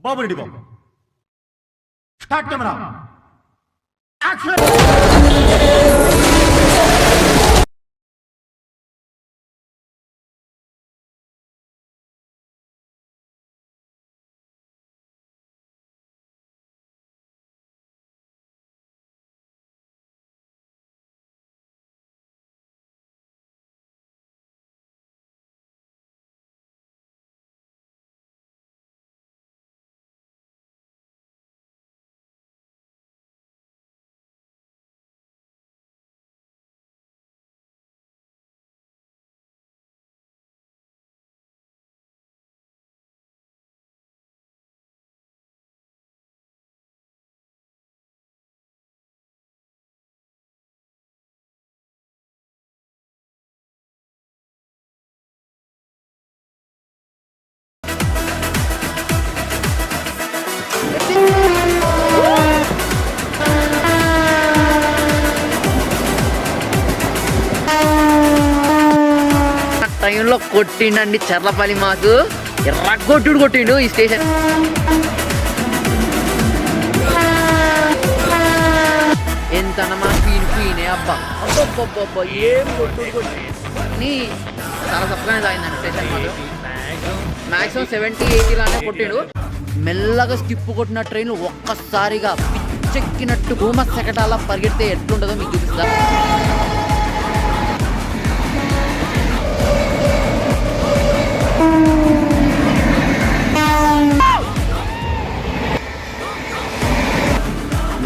బాబురెడ్డి బాబు start camera action. టైంలో కొట్టిండండి చర్లపల్లి మాకు ఎర్రగొట్టుడు కొట్టిండు ఈ స్టేషన్. ఎంత మా క్వీనే అబ్బా అబ్బబ్బబ్బబ్బా ఏం కొట్టుడు కొట్టి చాలా తప్పగానే తాగిందండి స్టేషన్ మాత్రం. మ్యాక్సిమం 70-80 కొట్టిండు. మెల్లగా స్కిప్ కొట్టిన ట్రైన్ ఒక్కసారిగా పిచ్చెక్కినట్టు భూమ సెకటాల పరిగెడితే ఎట్లుంటుందో మీకు చూపిస్తా.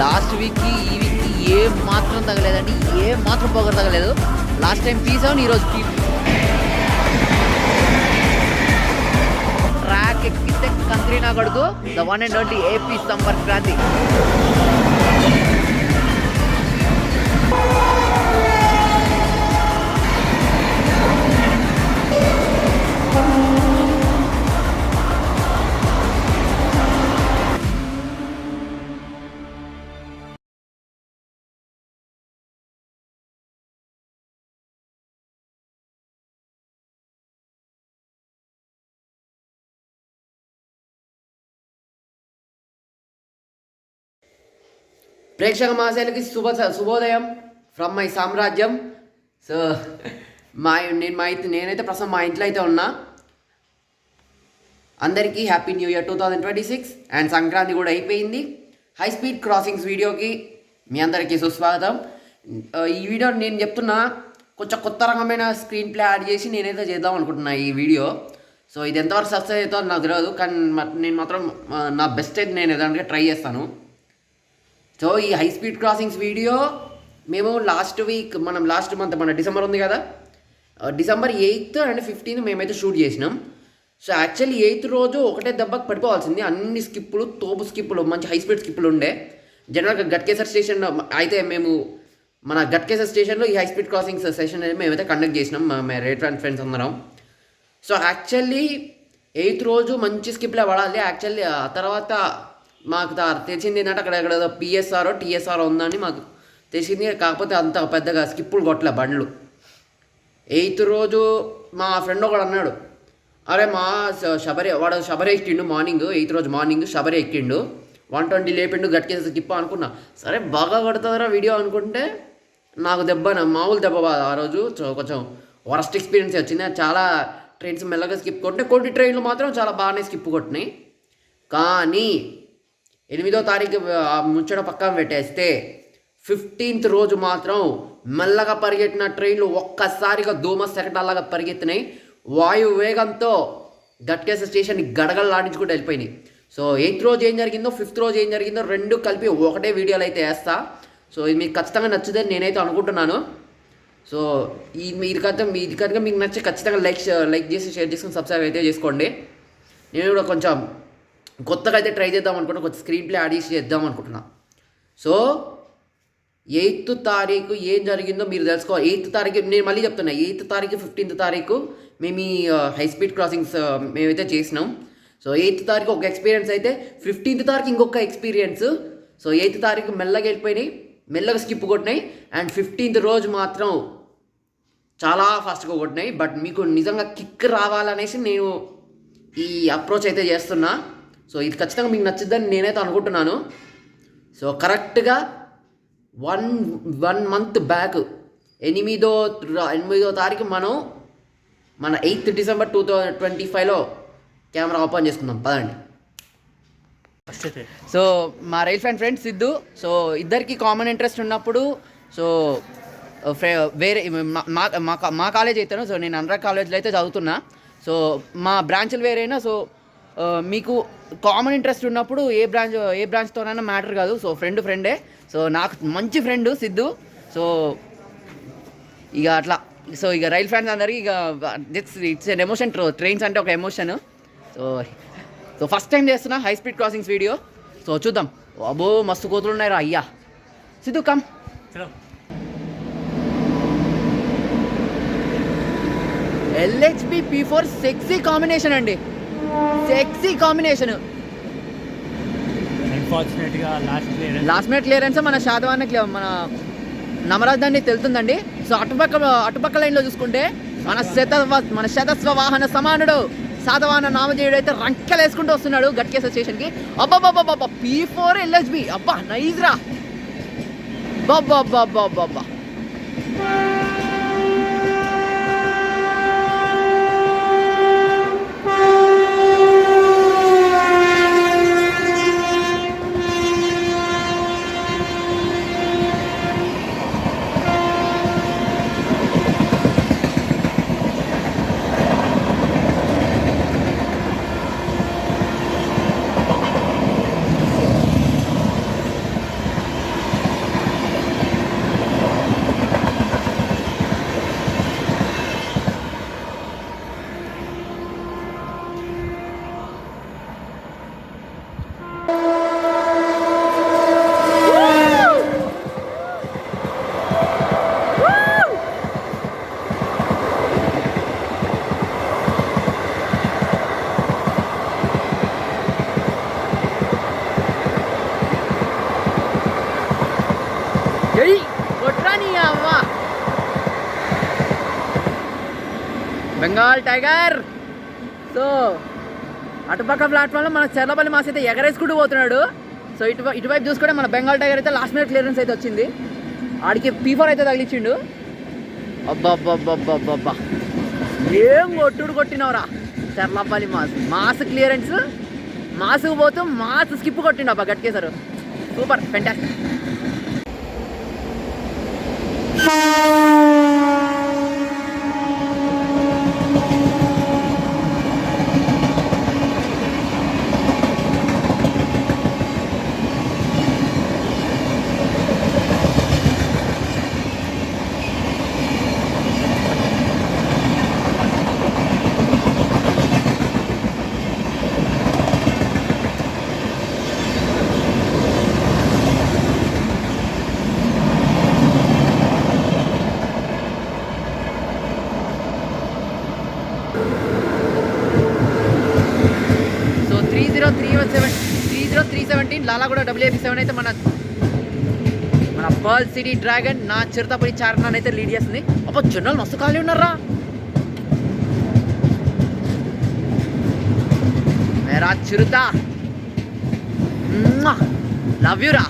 లాస్ట్ వీక్కి ఈ వీక్కి ఏం మాత్రం తగలేదండి, ఏం మాత్రం పొగరు తగలేదు. లాస్ట్ టైం పీసాను, ఈరోజు ట్రాక్ ఎక్కితే కంత్రి నా కొడుకు the one and only AP Sampark Kranti. ప్రేక్షక మహాశయులకి శుభోదయం ఫ్రమ్ మై సామ్రాజ్యం. సో నేనైతే ప్రస్తుతం మా ఇంట్లో అయితే ఉన్నా. అందరికీ happy new year 2026 and Sankranti కూడా అయిపోయింది. హై స్పీడ్ క్రాసింగ్స్ వీడియోకి మీ అందరికీ సుస్వాగతం. ఈ వీడియో నేను చెప్తున్నా కొంచెం కొత్త రకమైన స్క్రీన్ ప్లే యాడ్ చేసి నేనైతే చేద్దాం అనుకుంటున్నా ఈ వీడియో. సో ఇది ఎంతవరకు సక్సెస్ అవుతుందో నాకు తెలియదు, కానీ నేను మాత్రం నా బెస్ట్ అయితే నేను ఏదంటే ట్రై చేస్తాను. సో ఈ హై స్పీడ్ క్రాసింగ్స్ వీడియో మేము లాస్ట్ మంత్ మన డిసెంబర్ ఉంది కదా, డిసెంబర్ 8th and 15th మేమైతే షూట్ చేసినాం. సో యాక్చువల్లీ 8th రోజు ఒకటే దెబ్బకి పడిపోవాల్సింది. అన్ని స్కిప్పులు, తోపు స్కిప్పులు, మంచి హై స్పీడ్ స్కిప్పులు ఉండే. జనరల్గా గట్కేసర్ స్టేషన్ అయితే మేము మన గట్కేసర్ స్టేషన్లో ఈ హై స్పీడ్ క్రాసింగ్స్ సెషన్ అనేది మేమైతే కండక్ట్ చేసినాం మా రేట్ అండ్ ఫ్రెండ్స్ అందరం. సో యాక్చువల్లీ 8th రోజు మంచి స్కిప్లే పడాలి. యాక్చువల్లీ ఆ తర్వాత మాకు తెలిసింది ఏంటంటే అక్కడ పిఎస్ఆర్ టీఎస్ఆర్ ఉందని మాకు తెలిసింది. కాకపోతే అంత పెద్దగా స్కిప్పులు కొట్టలే బండ్లు. 8th రోజు మా ఫ్రెండ్ ఒకడు అన్నాడు, అరే వాడు శబరే ఎక్కిండు మార్నింగ్. 8th రోజు మార్నింగ్ శబరే ఎక్కిండు, 120 లేపిండు, గట్కేసి స్కిప్ అనుకున్నా. సరే బాగా కొడుతుందిరా వీడియో అనుకుంటే నాకు మామూలు దెబ్బ ఆ రోజు. కొంచెం వరస్ట్ ఎక్స్పీరియన్స్ వచ్చింది. చాలా ట్రైన్స్ మెల్లగా స్కిప్ కొట్టినాయి, కొన్ని ట్రైన్లు మాత్రం చాలా బాగానే స్కిప్ కొట్టినాయి. కానీ 8వ తారీఖు ముచ్చట పక్కన పెట్టేస్తే 15th రోజు మాత్రం మెల్లగా పరిగెట్టిన ట్రైన్లు ఒక్కసారిగా దోమ సెకటాలాగా పరిగెత్తినాయి. వాయు వేగంతో గట్కేసర్ స్టేషన్ని గడగడలాడించుకుంటూ వెళ్ళిపోయినాయి. సో 8th రోజు ఏం జరిగిందో 5th రోజు ఏం జరిగిందో రెండు కలిపి ఒకటే వీడియోలు అయితే వేస్తా. సో ఇది మీకు ఖచ్చితంగా నచ్చుదని నేనైతే అనుకుంటున్నాను. సో ఇది కనుక మీకు నచ్చి ఖచ్చితంగా లైక్ చేసి షేర్ చేసుకుని సబ్స్క్రైబ్ అయితే చేసుకోండి. నేను కూడా కొంచెం కొత్తగా అయితే ట్రై చేద్దాం అనుకుంటున్నా, కొంచెం స్క్రీన్ ప్లే యాడ్ చేసి చేద్దాం అనుకుంటున్నా. సో 8th తారీఖు ఏం జరిగిందో మీరు తెలుసుకోవాలి. 8th తారీఖు నేను మళ్ళీ చెప్తున్నా, 8th తారీఖు 15th తారీఖు మేము ఈ హై స్పీడ్ క్రాసింగ్స్ మేమైతే చేసినాం. సో 8th తారీఖు ఒక ఎక్స్పీరియన్స్ అయితే 15th తారీఖు ఇంకొక ఎక్స్పీరియన్స్. సో 8th తారీఖు మెల్లగా వెళ్ళిపోయినాయి, మెల్లగా స్కిప్ కొట్టినాయి. అండ్ 15th రోజు మాత్రం చాలా ఫాస్ట్గా కొట్టినాయి. బట్ మీకు నిజంగా కిక్ రావాలనేసి నేను ఈ అప్రోచ్ అయితే చేస్తున్నా. సో ఇది ఖచ్చితంగా మీకు నచ్చిద్దని నేనైతే అనుకుంటున్నాను. సో కరెక్ట్గా వన్ మంత్ బ్యాక్ 8వ తారీఖు మనం మన 8th December 2025లో కెమెరా ఓపెన్ చేసుకుందాం పదండి. సో మా రైల్ ఫ్రెండ్ సిద్ధు. సో ఇద్దరికి కామన్ ఇంట్రెస్ట్ ఉన్నప్పుడు సో వేరే మా కాలేజ్ అయితేను. సో నేను అనురాగ్ కాలేజ్లో అయితే చదువుతున్నా. సో మా బ్రాంచ్లు వేరైనా సో మీకు కామన్ ఇంట్రెస్ట్ ఉన్నప్పుడు ఏ బ్రాంచ్తోనైనా మ్యాటర్ కాదు. సో ఫ్రెండే. సో నాకు మంచి ఫ్రెండ్ సిద్ధు. సో ఇక అట్లా సో ఇక రైల్ ఫ్యాన్స్ అందరికీ ఇక ఇట్స్ ఎన్ ఎమోషన్. ట్రైన్స్ అంటే ఒక ఎమోషన్. సో ఫస్ట్ టైం చేస్తున్నా high speed crossings video. So చూద్దాం. అబ్బో మస్తు కోతులు ఉన్నాయి రా అయ్యా. Siddhu come. LHP P4 sexy combination అండి. Sexy combination. Last minute clearance మన శాతవాహన మన నమరాజధాని తెలుతుందండి. సో అటుపక్క లైన్లో చూసుకుంటే మన శతస్వ వాహన సమానుడు శాతవాహన నామజేయుడు అయితే రంకెలు వేసుకుంటూ వస్తున్నాడు గట్కేస స్టేషన్కి. అబ్బాబ్బాబ్బా P4 LHP అబ్బా నైస్ రా. బాబ్బా బెంగాల్ టైగర్. సో అటుపక్క ప్లాట్ఫామ్లో మన చర్లపల్లి మాస్ అయితే ఎగరేసుకుంటూ పోతున్నాడు. సో ఇటువైపు చూసుకుంటే మన బెంగాల్ టైగర్ అయితే లాస్ట్ మినిట్ క్లియరెన్స్ అయితే వచ్చింది. ఆడికి P4 అయితే తగిలిచ్చిండు. అబ్బాబ్బాబ్బాబ్బా ఏం కొట్టినవరా చర్లపల్లి మాస్ క్లియరెన్స్. మాస్కు పోతూ మాస్ స్కిప్ కొట్టిండు అబ్బా గట్కేశారు. Super fantastic. So 30317 Lalaguda WAP7 అయితే మన పర్ల్ సిటీ డ్రాగన్ నా చిరుతపురి చార్నాన్ అయితే లీడ్ చేస్తుంది. అబ్బా జనాలు మస్తు ఖాళీ ఉన్నారా. మేరా చిరుత లవ్ యూ రా.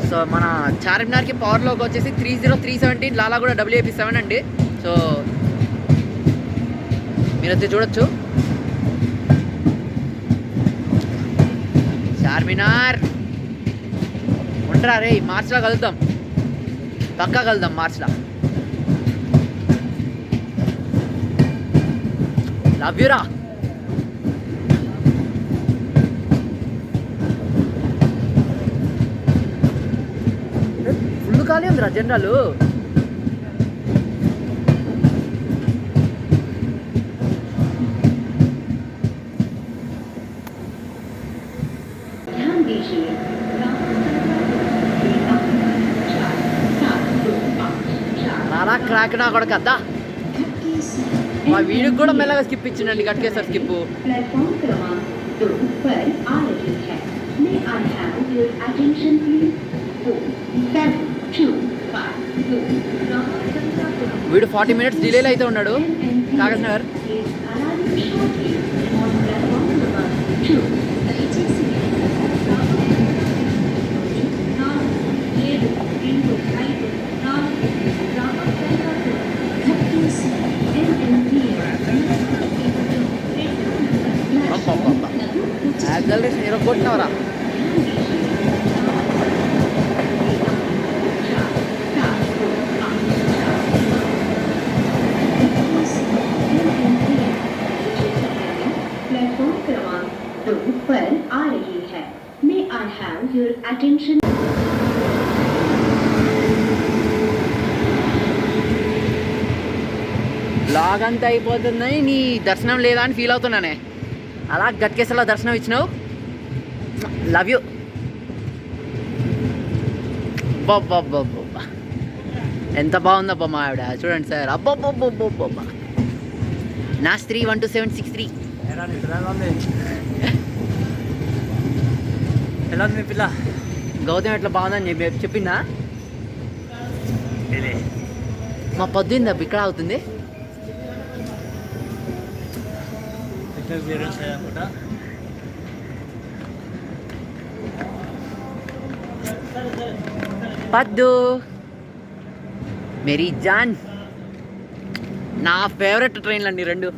సో మన చార్మినార్కి పవర్లోకి వచ్చేసి 30317 లాలాగూడ WAP7 అండి. సో మీరైతే చూడొచ్చు. చార్మినార్ ఉండరా రే. మార్చ్లో కలుద్దాం, పక్కా కలుద్దాం మార్చ్లో. లవ్ యూరా. ఫుల్ ఖాళీ ఉందిరా జనరల్. రారా క్రాక్ నా కొడుకు అద్దా. మా వీడికి కూడా మెల్లగా స్కిప్ ఇచ్చిండండి గట్కేసారి స్కిప్. प्लेटफॉर्म क्रमांक 2 पर आ रही है. May I have your attention please? 4725 వీడు 40 minutes డిలేలో అయితే ఉన్నాడు Kagaznagar. is arriving shortly on platform number 2. దయచేసి యాక్సలరేషన్ ఇరగొట్టినవరా. प्लेटफॉर्म क्रमांक 2 पर आ रही है. May I have your attention? Blog అంతా అయిపోతుందని నీ దర్శనం లేదా అని ఫీల్ అవుతున్నానే. అలా గట్కేసలా దర్శనం ఇచ్చినావు. Love you. అబ్బబ్బబ్బబ్బబ్బా ఎంత బాగుందబ్బా మా ఆవిడ చూడండి సార్. అబ్బబ్బబ్బబ్బబ్బా నా స్త్రీ 12763. ఎలా ఉంది మీ పిల్ల? గౌతమ్ ఎట్లా బాగుందని చెప్పిందా? మా పొద్దుంది అబ్బ ఇక్కడ అవుతుంది. క్లియరెన్స్ అనుకుంటా. పద్దు మేరీ జాన్ నా ఫేవరెట్ ట్రైన్లు అండి రెండు.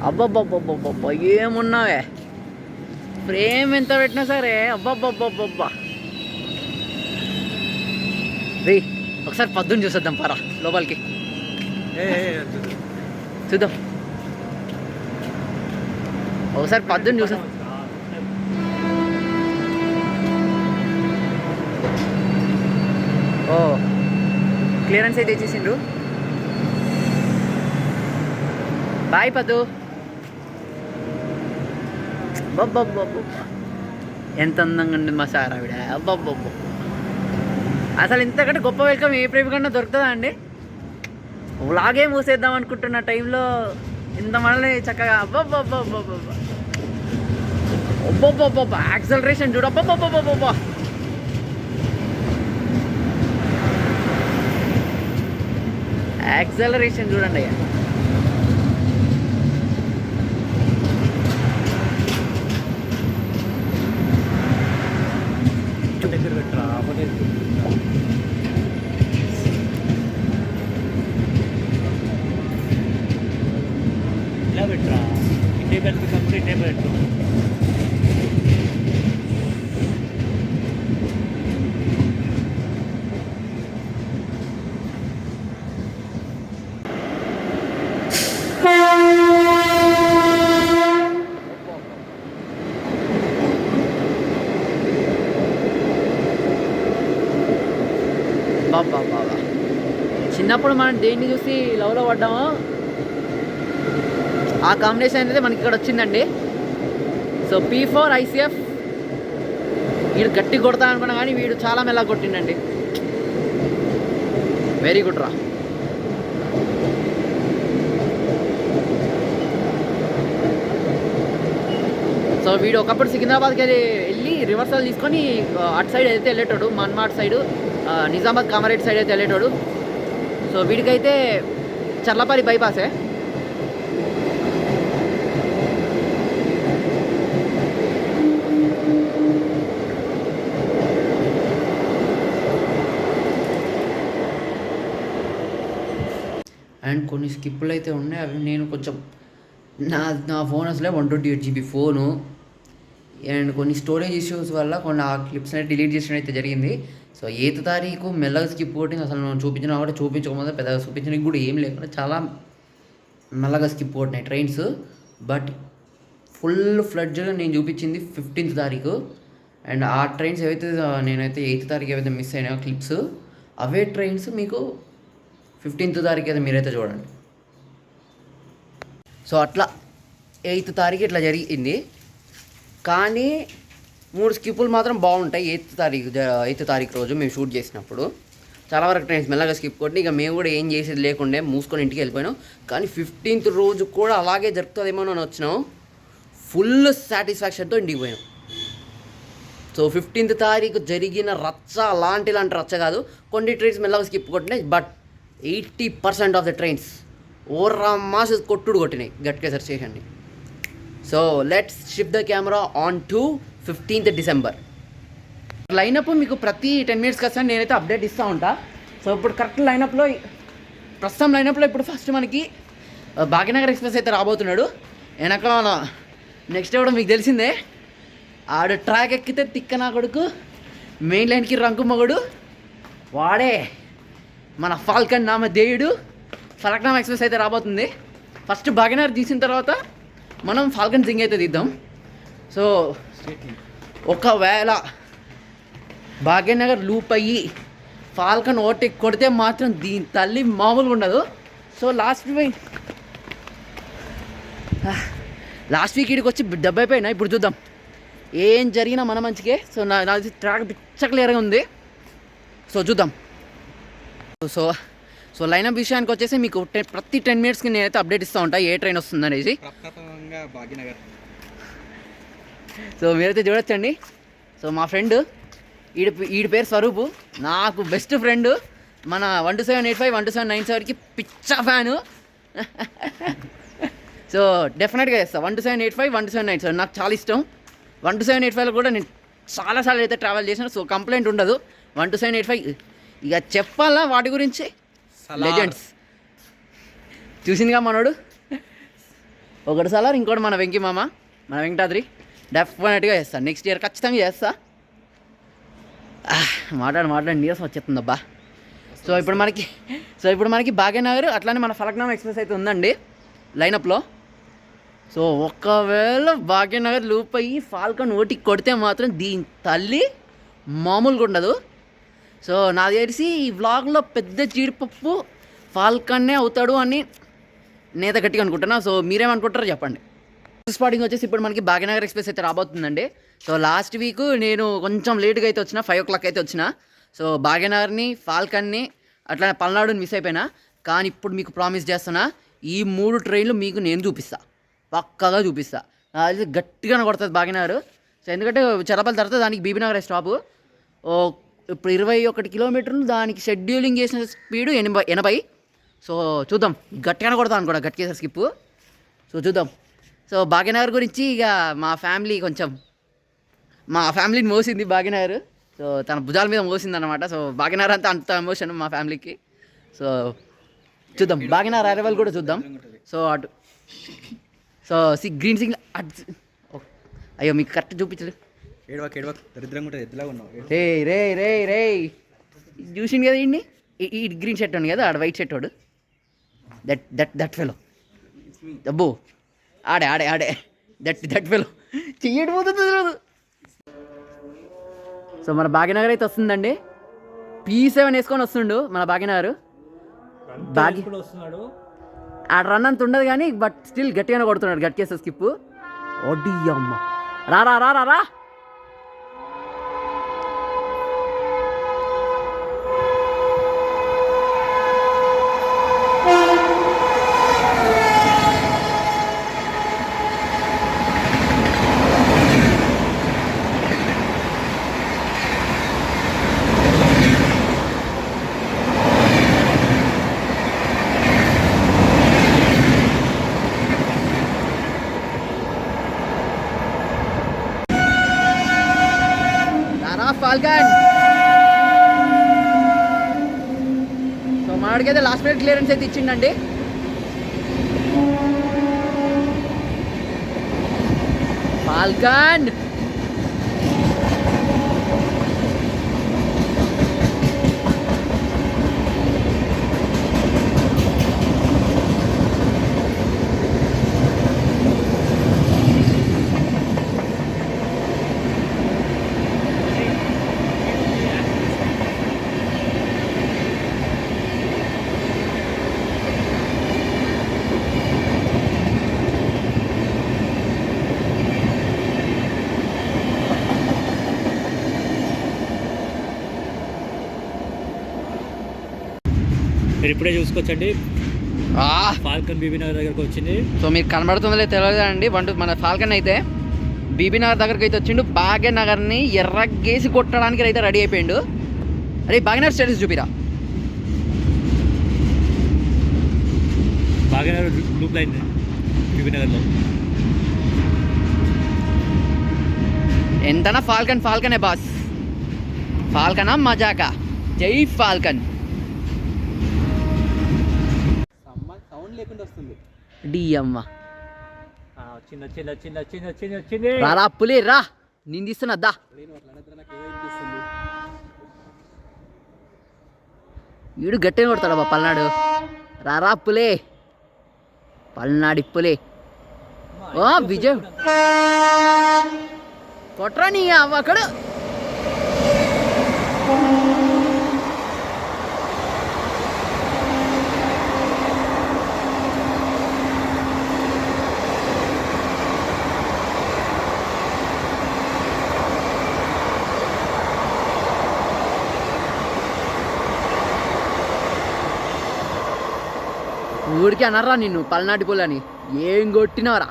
అబ్బబ్బబ్బబ్బబ్బ ఏమున్నావే ఫ్రేమ్ ఎంత పెట్టినా సరే. అబ్బబ్బబ్బబ్బబ్బా రే ఒకసారి పద్దుని చూసేద్దాం పరా లోపలికి చూద్దాం. ఒకసారి పద్దుని చూసాం. ఓ క్లియరెన్స్ అయితే ఇచ్చేసిండ్రు. బాయ్ పద్దు. అబ్బబ్బబ్బబ్బ ఎంత అందంగా ఉంది మా సార్ ఆవిడ. అబ్బబ్బబ్బ అసలు ఇంతకంటే గొప్ప వెల్కమ్ ఏ ప్రేమ కన్నా దొరుకుతుందా అండి? వ్లాగే మూసేద్దాం అనుకుంటున్న టైంలో ఇంతమంది చక్కగా అబ్బబ్బబ్బబ్బబ్బబ్బ అబ్బబ్బబ్బబ్బ యాక్సలరేషన్ చూడు. అబ్బబ్బబ్బబ్బబ్బ యాక్సలరేషన్ చూడండి అయ్యా. దగ్గర పెట్టరా ఇలా పెట్టరా. ఇటే పెట్టి కంప్లీట్ ఇటే పెట్టు. బాబా బాబా చిన్నప్పుడు మనం దేన్ని చూసి లవ్లో పడ్డామో ఆ కాంబినేషన్ అనేది మనకి ఇక్కడ వచ్చిందండి. సో P4 ICF వీడు గట్టి కొడతా అనుకున్నా కానీ వీడు చాలా మెల్లగా కొట్టిండండి. వెరీ గుడ్ రా. సో వీడు ఒకప్పుడు సికింద్రాబాద్కి వెళ్ళి రివర్సల్ తీసుకొని అటు సైడ్ అయితే వెళ్ళేటోడు, మన్మాడ్ సైడు, నిజామాబాద్ కామారెడ్డి సైడ్ అయితే వెళ్ళేటోడు. సో వీడికైతే చర్లపల్లి బైపాసే. అండ్ కొన్ని స్కిప్పులు అయితే ఉన్నాయి. అవి నేను కొంచెం నా ఫోన్ అసలే 128 GB ఫోను. అండ్ కొన్ని స్టోరేజ్ ఇష్యూస్ వల్ల కొన్ని ఆ క్లిప్స్ అనేది డిలీట్ చేసిన అయితే జరిగింది. సో 8వ తారీఖు మెల్లగా స్కిప్ కొట్టింది. అసలు మనం చూపించినా కూడా చూపించకపోతే పెద్దగా చూపించడానికి కూడా ఏం లేకుండా చాలా మెల్లగా స్కిప్ కొట్టినాయి ట్రైన్స్. బట్ ఫుల్ ఫ్లడ్జ్గా నేను చూపించింది 15వ తారీఖు. అండ్ ఆ ట్రైన్స్ ఏవైతే నేనైతే 8వ తారీఖు ఏవైతే మిస్ అయినాయో క్లిప్స్, అవే ట్రైన్స్ మీకు 15వ తారీఖు అయితే మీరైతే చూడండి. సో అట్లా 8వ తారీఖు ఇట్లా జరిగింది. కానీ 3 స్కిప్పులు మాత్రం బాగుంటాయి. 8th తారీఖు రోజు మేము షూట్ చేసినప్పుడు చాలా వరకు ట్రైన్స్ మెల్లగా స్కిప్ కొట్టి ఇక మేము కూడా ఏం చేసేది లేకుండే మూసుకొని ఇంటికి వెళ్ళిపోయినాం. కానీ 15th రోజు కూడా అలాగే జరుగుతుందేమో అని వచ్చినాం. ఫుల్ సాటిస్ఫాక్షన్తో ఇంటికి పోయాం. సో 15th తారీఖు జరిగిన రచ్చ అలాంటి రచ్చ కాదు. కొన్ని ట్రైన్స్ మెల్లగా స్కిప్ కొట్టినాయి, బట్ 80% ఆఫ్ ద ట్రైన్స్ ఓరమాస్ కొట్టుడు కొట్టినాయి గట్కేసర్ స్టేషన్ని. So let's shift the camera on to 15th December. Lineup మీకు ప్రతి 10 minutes వస్తాను నేనైతే అప్డేట్ ఇస్తూ ఉంటా. సో ఇప్పుడు కరెక్ట్ ప్రస్తుతం లైనప్లో ఇప్పుడు ఫస్ట్ మనకి భాగ్యనగర్ ఎక్స్ప్రెస్ అయితే రాబోతున్నాడు. వెనకాల నెక్స్ట్ ఎవడో మీకు తెలిసిందే, ఆడు ట్రాక్ ఎక్కితే తిక్క నా కొడుకు, మెయిన్ లైన్కి రంకు మగుడు వాడే మన ఫాల్కన్ నామధేయుడు. ఫలక్నామా ఎక్స్ప్రెస్ అయితే రాబోతుంది. ఫస్ట్ భాగ్యనగర్ తీసిన తర్వాత మనం ఫాల్కన్ సింగ్ అయితే తీద్దాం. సో ఒకవేళ భాగ్యనగర్ లూప్ అయ్యి ఫాల్కన్ ఓవర్టేక్ కొడితే మాత్రం దీని తల్లి మామూలుగా ఉండదు. సో లాస్ట్ వీక్ ఇక్కడికి వచ్చి 70 అయిపోయినా. ఇప్పుడు చూద్దాం ఏం జరిగినా మన మంచికే. సో నాది ట్రాక్ పిచ్చ క్లియర్గా ఉంది. సో చూద్దాం. సో లైనప్ విషయానికి వచ్చేసి మీకు ప్రతి 10 minutesకి నేనైతే అప్డేట్ ఇస్తూ ఉంటా ఏ ట్రైన్ వస్తుంది అనేసి. సో మీరైతే చూడొచ్చండి. సో మా ఫ్రెండ్ వీడి పేరు స్వరూపు, నాకు బెస్ట్ ఫ్రెండ్. మన 12785 12797కి పిచ్చ ఫ్యాను. సో డెఫినెట్గా చేస్తా 12785 12797 నాకు చాలా ఇష్టం. 12785లో కూడా నేను చాలాసార్లు అయితే ట్రావెల్ చేశాను. సో కంప్లైంట్ ఉండదు. 12785 ఇక చెప్పాలా వాటి గురించి, లెజెండ్స్. చూసిందిగా మనోడు ఒకటి సార్, ఇంకోటి మన వెంకీ మామ, మన వెంకటాద్రి. డెఫినెట్గా చేస్తాను, నెక్స్ట్ ఇయర్ ఖచ్చితంగా చేస్తా. మాట్లాడి నీరసం వచ్చేస్తుందబ్బా. సో ఇప్పుడు మనకి భాగ్యనగర్ అట్లానే మన ఫలక్నామా ఎక్స్ప్రెస్ అయితే ఉందండి లైనప్లో. సో ఒకవేళ భాగ్యనగర్ లూప్ అయ్యి ఫాల్కన్ ఓటికి కొడితే మాత్రం దీని తల్లి మామూలుగా ఉండదు. సో నాకు తెలిసి ఈ వ్లాగ్లో పెద్ద జీడిపప్పు ఫాల్కన్నే అవుతాడు అని నేత గట్టిగా అనుకుంటున్నా. సో మీరేమనుకుంటారో చెప్పండి. స్పాటింగ్ వచ్చేసి ఇప్పుడు మనకి భాగ్యనగర్ ఎక్స్ప్రెస్ అయితే రాబోతుందండి. సో లాస్ట్ వీక్ నేను కొంచెం లేట్గా అయితే వచ్చిన, 5 o'clock అయితే వచ్చిన. సో భాగ్యనగర్ని, ఫాల్కన్ని అట్లా పల్నాడుని మిస్ అయిపోయినా. కానీ ఇప్పుడు మీకు ప్రామిస్ చేస్తున్నా, ఈ 3 ట్రైన్లు మీకు నేను చూపిస్తా, పక్కాగా చూపిస్తా. అది గట్టిగా కొడుతుంది భాగ్యనగర్. సో ఎందుకంటే చెరపల్లి తర్వాత దానికి బీబీనగర్ స్టాపు. ఇప్పుడు 21 kilometers, దానికి షెడ్యూలింగ్ చేసిన స్పీడు 80. సో చూద్దాం, గట్టిగానే కొడతాను అనుకోండి గట్టిగా స్కిప్. సో చూద్దాం. సో భాగ్యనగర్ గురించి ఇక మా ఫ్యామిలీని మోసింది భాగ్యనగర్. సో తన భుజాల మీద మోసింది అనమాట. సో భాగ్యనగర్ అంత ఎమోషన్ మా ఫ్యామిలీకి. సో చూద్దాం, భాగ్యనగర్ అరైవల్ కూడా చూద్దాం. సో అటు గ్రీన్ సింగ్ అయ్యో మీకు కరెక్ట్ చూపించలేదు. రే చూసింది కదా ఇండి, ఈ గ్రీన్ షర్ట్ ఉంది కదా, ఆడ వైట్ షర్ట్ వాడు, దట్ ఫెలో అబ్బో, ఆడే దట్ ఫెలో చెయ్యడం పోతుంది తెలియదు. సో మన భాగ్యనగర్ అయితే వస్తుందండి. P7 వేసుకొని వస్తుండు మన భాగ్యనగర్. వస్తున్నాడు ఆడ రన్ అంత ఉండదు కానీ బట్ స్టిల్ గట్టిగానే కొడుతున్నాడు గట్కేసే స్కిప్. ఒడి అమ్మ రా. ఫాల్కన్. సో మనడికైతే లాస్ట్ మినిట్ క్లియరెన్స్ అయితే ఇచ్చిండండి. ఫాల్కన్ మీరు ఇప్పుడే చూసుకోవచ్చండి, ఫాల్కన్ బీబీ నగర్ దగ్గరకు వచ్చింది. సో మీకు కనబడుతుందో లేదో తెలియదు అండి. మన ఫాల్కన్ అయితే బీబీ నగర్ దగ్గరికి అయితే వచ్చిండు. భాగ్యనగర్ని ఎర్రగేసి కొట్టడానికి అయితే రెడీ అయిపోయిండు. అరే భాగ్యనగర్ స్టేటస్ చూపిరా. భాగ్యనగర్ లూప్ లైన్ బీబీ నగర్లో. ఎంతనా ఫాల్కనే బాస్. ఫాల్కనా మజాకా. జై ఫాల్కన్. సౌండ్ లేకుండా వస్తుంది. డియమ్మ వచ్చింది. రారా పులి రా, నేను తీస్తున్నా దా. వీడు గట్టిగా కొడతాడు బా పల్నాడు. రారా పులే, పల్నాడి పులే. ఓ విజయ్ కొట్రా నీ అవ్వకడు. ఊరికి అనర్రా నిన్ను పల్నాటి పులని. ఏం కొట్టినవరా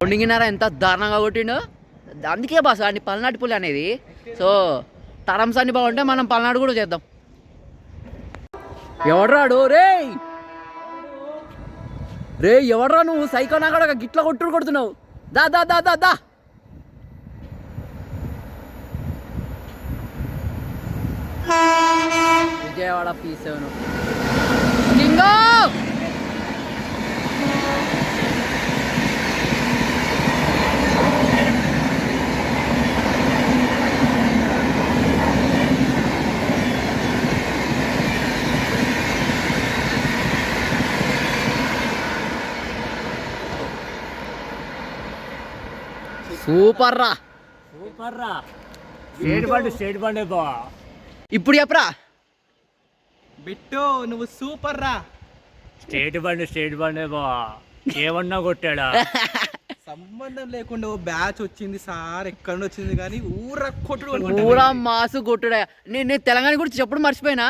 కొండిగినారా, ఎంత దారుణంగా కొట్టిండు. అందుకే బాస్ అన్ని పల్నాటి పులి అనేది. సో తరంస్ అన్ని బాగుంటే మనం పల్నాడు కూడా చేద్దాం. ఎవడ్రాడు రే రే, ఎవడ్రా నువ్వు? సైకోనా కూడా గిట్ల కొడుతున్నావు. దా దా దా దా దా. విజయవాడ P7 కింగో. సూపర్ రా. స్టేట్ బండి బా. ఇప్పుడు చెప్పరా బిట్టు, నువ్వు సూపర్ రా. స్టేట్ బండి బా. ఏమన్నా కొట్టాడా? సంబంధం లేకుండా ఓ బ్యాచ్ వచ్చింది సార్, ఎక్కడ నుండి వచ్చింది కానీ కొట్టుడు ఊరా మాసు కొట్టుడా. నేను తెలంగాణ గురించి చెప్పుడు మర్చిపోయినా.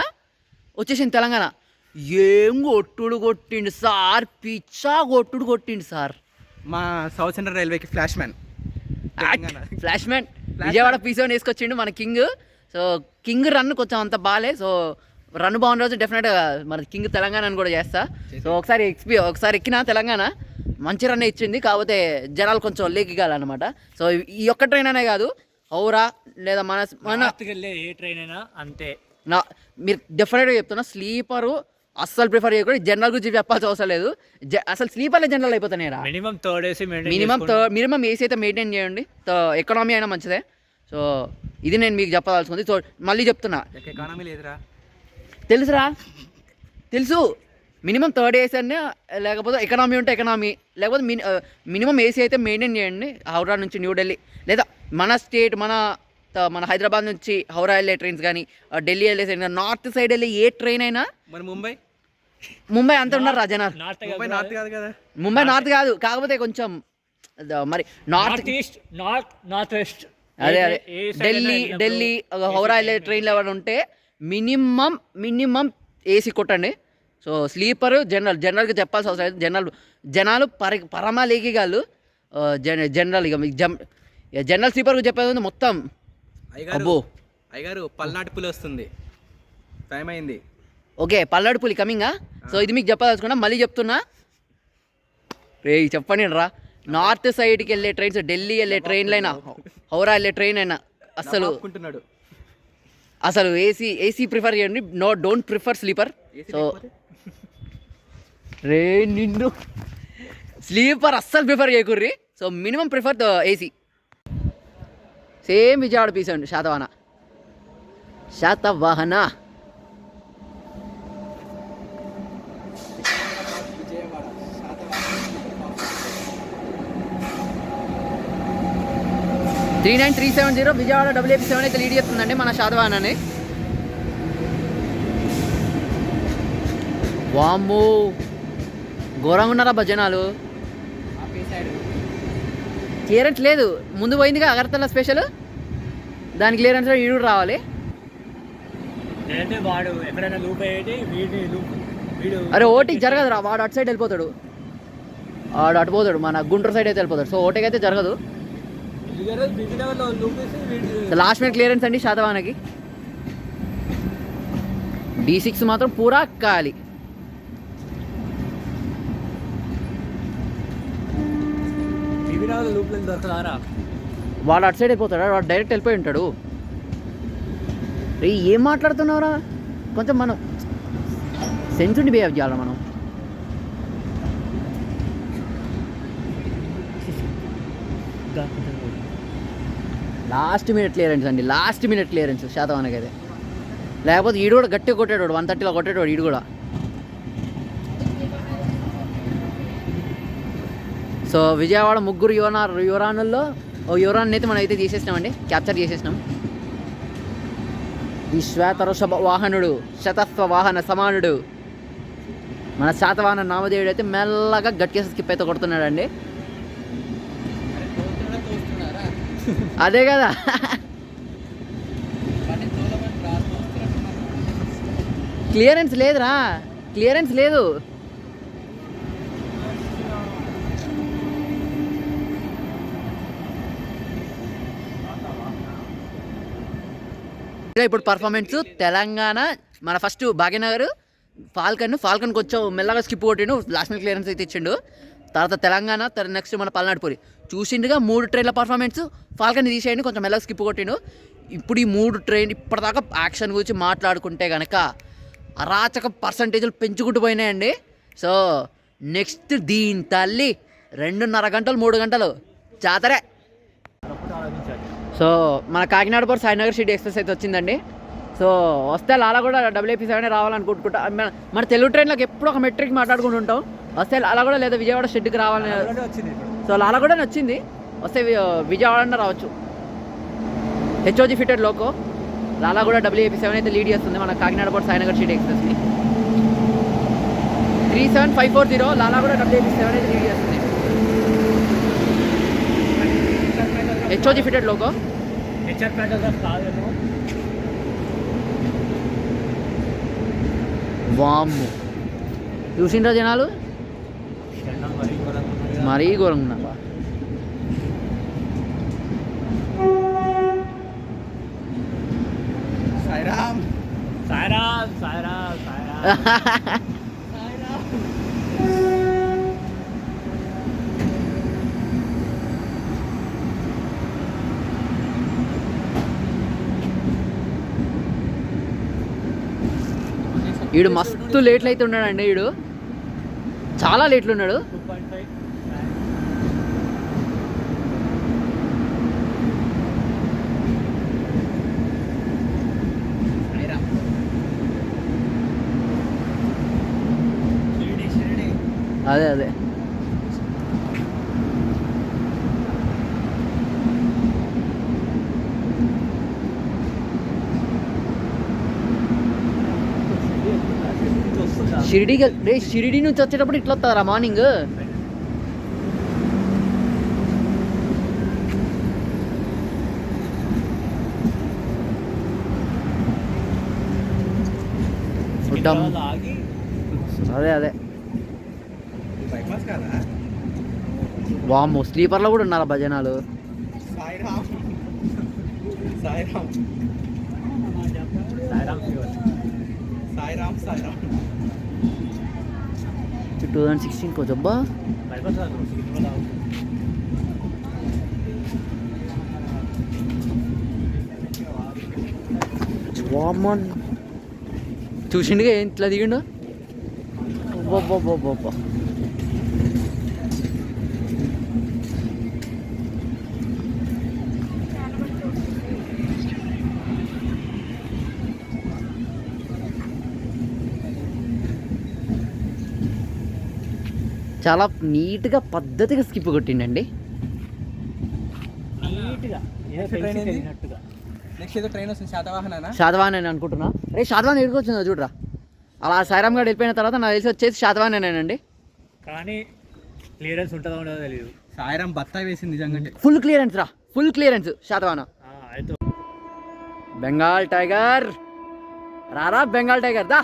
వచ్చేసింది తెలంగాణ. ఏం కొట్టిండు సార్, పిచ్చా కొట్టిండు సార్. మా సౌత్ సెంట్రల్ రైల్వేకి ఫ్లాష్ మ్యాన్ విజయవాడ P7 వేసుకొచ్చిండు మన కింగ్. సో కింగ్ రన్ కొంచెం అంత బాగాలే. సో రన్ బాగున్న రోజు డెఫినెట్గా మన కింగ్ తెలంగాణ కూడా చేస్తా. సో ఒకసారి ఎక్కిన తెలంగాణ మంచి రన్ ఇచ్చింది. కాకపోతే జనాలు కొంచెం లేకిగాలన్నమాట. సో ఈ ఒక్క ట్రైన్ అనే కాదు, హౌరా లేదా మన ఏ ట్రైన్ అయినా అంతే. మీరు డెఫినెట్గా చెప్తున్నా, స్లీపరు అస్సలు ప్రిఫర్ చేయకూడదు. జనరల్ గురించి చెప్పాల్సిన అవసరం లేదు. అసలు స్లీపర్లే జనరల్ అయిపోతాయి. మినిమం ఏసీ అయితే మెయింటైన్ చేయండి. ఎకనామీ అయినా మంచిదే. సో ఇది నేను మీకు చెప్పదలుచుకుంది. సో మళ్ళీ చెప్తున్నా, ఎకానమీ లేదురా, తెలుసు. మినిమం థర్డ్ ఏసీ అనే, లేకపోతే ఎకనామీ ఉంటే ఎకనామీ, లేకపోతే మినిమం ఏసీ అయితే మెయింటైన్ చేయండి. హౌరా నుంచి న్యూఢిల్లీ లేదా మన స్టేట్ మన హైదరాబాద్ నుంచి హౌరా వెళ్ళే ట్రైన్స్ కానీ, ఢిల్లీ వెళ్ళే ట్రైన్ కానీ, నార్త్ సైడ్ వెళ్ళే ఏ ట్రైన్ అయినా. మరి ముంబై అంత ఉన్నారు రా జనాలు. ముంబై నార్త్ కాదు, కాకపోతే కొంచెం మరి నార్త్ వెస్ట్. అదే ఢిల్లీ హౌరా వెళ్ళే ట్రైన్లు ఎవరు ఉంటే మినిమం ఏసీ కొట్టండి. సో స్లీపర్ జనరల్గా చెప్పాల్సిన అవసరం లేదు. జనాలు పరమా లేకిగాళ్ళు. జనరల్ ఇక మీకు జనరల్ స్లీపర్కి చెప్పేది మొత్తం. అయ్యగారు పల్నాటి పులి వస్తుంది, టైం అయింది. ఓకే, పల్నాడు పులి కమింగా. సో ఇది మీకు చెప్పదలుచుకున్నా, మళ్ళీ చెప్తున్నా. చెప్పండి రా, నార్త్ సైడ్కి వెళ్ళే ట్రైన్స్, ఢిల్లీ వెళ్ళే ట్రైన్లైనా, హౌరా వెళ్ళే ట్రైన్ అయినా అసలు ఏసీ ప్రిఫర్ చేయండి. Don't prefer sleeper. సో నిన్ను స్లీపర్ అస్సలు ప్రిఫర్ చేయకుర్రి. So minimum prefer AC. Same Vijayawada P7 Satavahana. 39370 Vijayawada WAP7 అయితే లీడ్ చేస్తుందండి మన శాతవాహనని. వామ్మో ఘోరంగా ఉన్నారా భజనాలు. క్లియరెన్స్ లేదు, ముందు పోయిందిగా అగర్తల స్పెషల్, దాని క్లియరెన్స్ ఈడు రావాలి. లేదంటే వాడు ఎక్కడైనా లూప్ అయ్యేటి వీడు అరే ఓటీకి జరగదురా, వాడు అటు సైడ్ వెళ్ళిపోతాడు, వాడు అటు పోతాడు, మన గుంటూరు సైడ్ అయితే వెళ్ళిపోతాడు. సో ఓటీకి అయితే జరగదు. లాస్ట్ మినిట్ క్లియరెన్స్ అండి శాతవాహనకి. D6 మాత్రం పూరా ఖాళీ. లూప్లో దొరకదారా? వాడు అటు సైడ్ వెళ్ళిపోతాడు, వాడు డైరెక్ట్ వెళ్ళిపోయి ఉంటాడు. రే ఏం మాట్లాడుతున్నావురా, కొంచెం మనం సెన్స్ ఉండి బిహేవ్ చేయాలి మనం. లాస్ట్ మినిట్ క్లియరెన్స్ అండి, లాస్ట్ మినిట్ క్లియరెన్స్ శాతవాహనకి అయితే. లేకపోతే ఈడు కూడా గట్టిగా కొట్టేవాడు, 130లో కొట్టేవాడు ఈడు కూడా. సో విజయవాడ ముగ్గురు యువరాణుల్లో ఓ యువరాన్ని అయితే మనం అయితే తీసేసినామండి, క్యాప్చర్ చేసేసినాం. ఈ శ్వేత వృషభ వాహనుడు, శతస్వ వాహన సమానుడు మన శాతవాహన నామదేవుడు అయితే మెల్లగా గట్టిగా స్కిప్ అయితే కొడుతున్నాడండి. అదే కదా, క్లియరెన్స్ లేదురా, క్లియరెన్స్ లేదు. ఇప్పుడు పర్ఫార్మెన్స్ తెలంగాణ మన ఫస్ట్ భాగ్యనగర్ ఫాల్కన్కి వచ్చావు, మెల్లగా స్కిప్ కొట్టిండు, లాస్ట్ మినిట్ క్లియరెన్స్ అయితే ఇచ్చిండు. తర్వాత తెలంగాణ, నెక్స్ట్ మన పల్నాడుపూరి చూసిండుగా 3 ట్రైన్ల పర్ఫార్మెన్స్. ఫాల్కన్ తీసేయండి, కొంచెం మెల్లగా స్కిప్ కొట్టిండు. ఇప్పుడు ఈ 3 ట్రైన్ ఇప్పటిదాకా యాక్షన్ గురించి మాట్లాడుకుంటే కనుక అరాచక పర్సంటేజ్లు పెంచుకుంటూ పోయినాయండి. సో నెక్స్ట్ దీని తల్లి 2.5 గంటలు 3 గంటలు జాతరే. సో మన Kakinada port Sainagar city express అయితే వచ్చిందండి. సో వస్తే లాలా కూడా WAP7 రావాలనుకుంటా. మన తెలుగు ట్రైన్లకు ఎప్పుడు ఒక మెట్రిక్ మాట్లాడుకుంటూ ఉంటాం. వస్తే లాలా కూడా లేదా విజయవాడ షెడ్కి రావాలని వచ్చింది. సో లాలా కూడా వచ్చింది, వస్తే విజయవాడ రావచ్చు. HOG ఫిటెడ్ లోకో లాలా కూడా WAP7 అయితే లీడ్ చేస్తుంది మన కాకినాడ పోర్ సాయినగర్ సిటీ ఎక్స్ప్రెస్ని. 37540 లాలా కూడా WAP7 అయితే లీడ్ చేస్తుంది. HOG fitted loco. వామ్ము చూసిండ్రా జనాలు, మరీ ఘోరంగా ఉన్నా. సాయిరామ్ సాయిరామ్ సాయిరామ్ సాయిరామ్. వీడు మస్తు లేట్లు అయితే ఉన్నాడండి, వీడు చాలా లేట్లు ఉన్నాడు. 2.5 అదే అదే షిరిడి నుంచి వచ్చేటప్పుడు ఇట్లా వస్తారా మార్నింగ్? అదే అదే వామ్మో, స్లీపర్లో కూడా ఉన్నారా భజనాలు? సాయిరామ్ సాయిరామ్ సాయిరామ్ సాయిరామ్ 2016 को जब्बा వామ్మన్ చూసిండుగా ఇట్లా దిగిండు. చాలా నీట్గా పద్ధతిగా స్కిప్ కొట్టిండండి. నీట్గా నెక్స్ట్ ఏదో ట్రైన్ వస్తుంది, శాతవాహన శాతవాహన్ అని అనుకుంటున్నా. రే శాతవాహన్ ఎక్కడికి వచ్చిందో చూడరా. అలా సాయిరామ్ గారు వెళ్ళిపోయిన తర్వాత నాకు తెలిసి వచ్చేసి శాతవాహనేనండి. కానీ క్లియరెన్స్ ఉంటుందో ఉండదో తెలియదు. సాయిరామ్ బత్తా వేసింది నిజంగా, ఫుల్ క్లియరెన్స్ రా, ఫుల్ క్లియరెన్స్ శాతవాహన. అయితే బెంగాల్ టైగర్ రారా బెంగాల్ టైగర్ దా.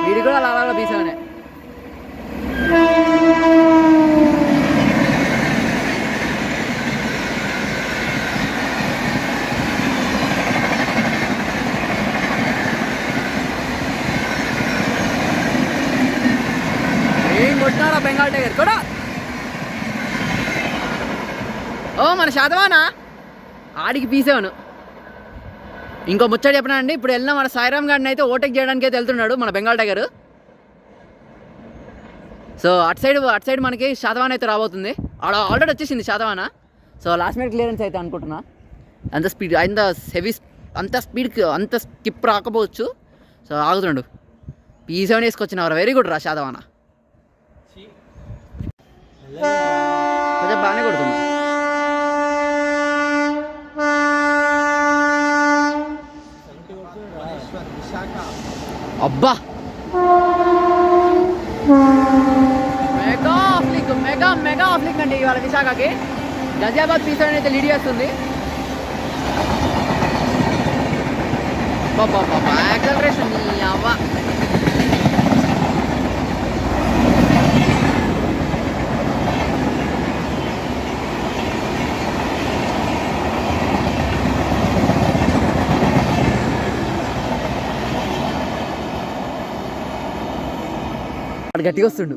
వీడి కూడా లాలాలో తీసామనే. ఏం కొట్టినారా బెంగాల్ టైగర్ కూడా. ఓ మన శాతవానా ఆడికి పీసేవను. ఇంకో ముచ్చట చెప్పనా అండి, ఇప్పుడు వెళ్ళిన మన సాయిరామ్ గారిని అయితే ఓవర్టేక్ చేయడానికి అయితే వెళ్తున్నాడు మన బెంగాల్ టైగర్. సో అటు సైడ్ మనకి శాతవాన్ అయితే రాబోతుంది. ఆల్రెడీ వచ్చేసింది Satavahana. So last minute clearance అయితే అనుకుంటున్నా. అంత స్పీడ్ అంత స్కిప్ రాకపోవచ్చు. సో ఆగుతుండు. P7 వేసుకొచ్చినవారు. వెరీ గుడ్ రా శాతవాన. కొంచెం బాగానే కొడుతుంది. అబ్బా మెగా ఆఫ్లిక్ అండి ఇవాళ విశాఖకి. గజియాబాద్ P7 అయితే లీడ్ చేస్తుంది. యాక్సలరేషన్ అవ్వ. గట్టిగా వస్తుండు.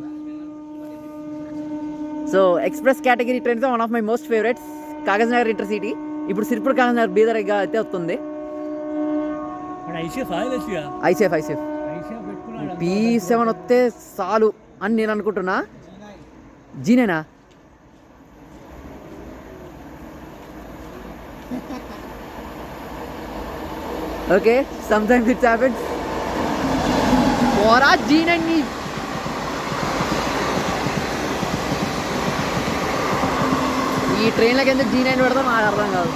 So express category trains one of my most favourites. Kagaz Nagar intercity ఇప్పుడు సిర్పూర్ కాగజ్ నగర్ బీదర్గా అయితే వస్తుంది. ఐసేఫ్ P7 వస్తే చాలు అని నేను అనుకుంటున్నా. జీనేనా ఓకే, సమ్టైమ్స్ ఇట్స్ హ్యాపెన్స్. పోరా జీనని. ఈ ట్రైన్లకి ఎందుకు G9 పెడతాం నాకు అర్థం కాదు.